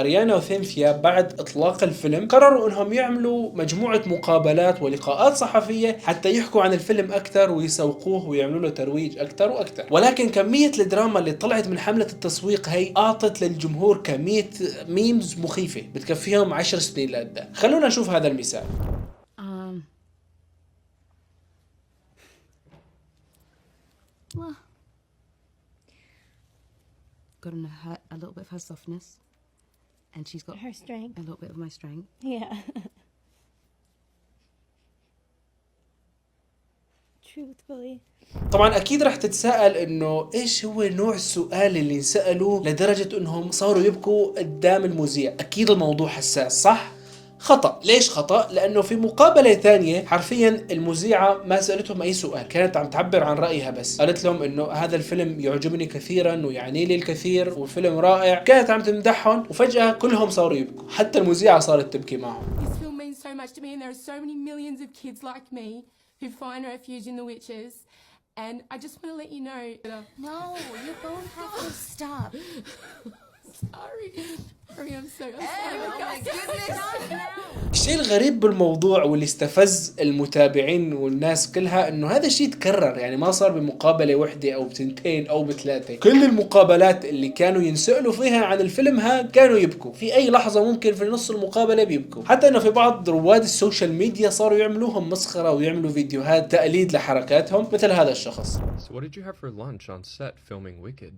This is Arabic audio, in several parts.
أريانا وثينثيا بعد إطلاق الفيلم قرروا إنهم يعملوا مجموعة مقابلات ولقاءات صحفية حتى يحكوا عن الفيلم أكثر ويسوقوه ويعملوا له ترويج أكثر وأكثر. ولكن كمية الدراما اللي طلعت من حملة التسويق هي أعطت للجمهور كمية ميمز مخيفة بتكفيهم 10 سنين لقدام. خلونا نشوف هذا المثال. Well, got a little bit of her softness, and she's got her strength. a little bit of my strength. Yeah. Truthfully. طبعا اكيد رح تتساءل انه ايش هو نوع السؤال اللي انسألوه لدرجة انهم صاروا يبكوا قدام المذيع. اكيد الموضوع حساس، صح؟ خطأ. ليش خطأ؟ لأنه في مقابلة ثانية حرفيا المذيعة ما سألتهم أي سؤال، كانت عم تعبر عن رأيها بس. قالت لهم إنه هذا الفيلم يعجبني كثيرا ويعني لي الكثير والفيلم رائع، كانت عم تمدحهم وفجأة كلهم صاروا يبكوا، حتى المذيعة صارت تبكي معهم. This film means so much to me and there are so many millions of kids like me who find refuge in The Witches and I just want to let you know that No, you both have to stop. sorry. I'm sorry. Oh my goodness. الشيء الغريب بالموضوع واللي استفز المتابعين والناس كلها انه هذا الشيء تكرر، يعني ما صار بمقابلة واحدة او بتنتين او بثلاثة. كل المقابلات اللي كانوا ينسألوا فيها عن الفيلم ها كانوا يبكوا في اي لحظة، ممكن في نص المقابلة بيبكوا. حتى انه في بعض رواد السوشيال ميديا صاروا يعملوهم مسخرة ويعملوا فيديوهات تقليد لحركاتهم مثل هذا الشخص. So what did you have for lunch on set filming Wicked?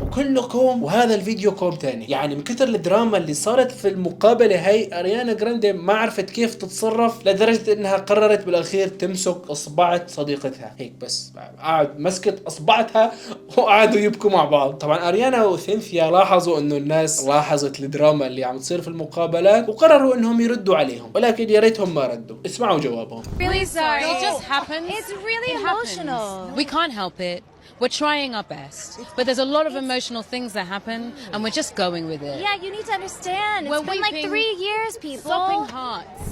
وكله كوم وهذا الفيديو كوم تاني. يعني من كثر الدراما اللي صارت في المقابلة هاي أريانا جراندي ما عرفت كيف تتصرف لدرجة انها قررت بالاخير تمسك اصبعة صديقتها هيك بس، قاعد مسكت اصبعتها وقعدوا يبكوا مع بعض. طبعا أريانا وثينثيا لاحظوا انه الناس لاحظت الدراما اللي عم تصير في المقابلات وقرروا انهم يردوا عليهم، ولكن يا ريتهم ما ردوا. اسمعوا جوابهم. Really sorry. It just happens. It's really It emotional. happens. We can't help it. We're trying our best. But there's a lot of emotional things that happen and we're just going with it. Yeah, you need to understand. It's We're been like weeping, 3 years, people. Sopping hearts.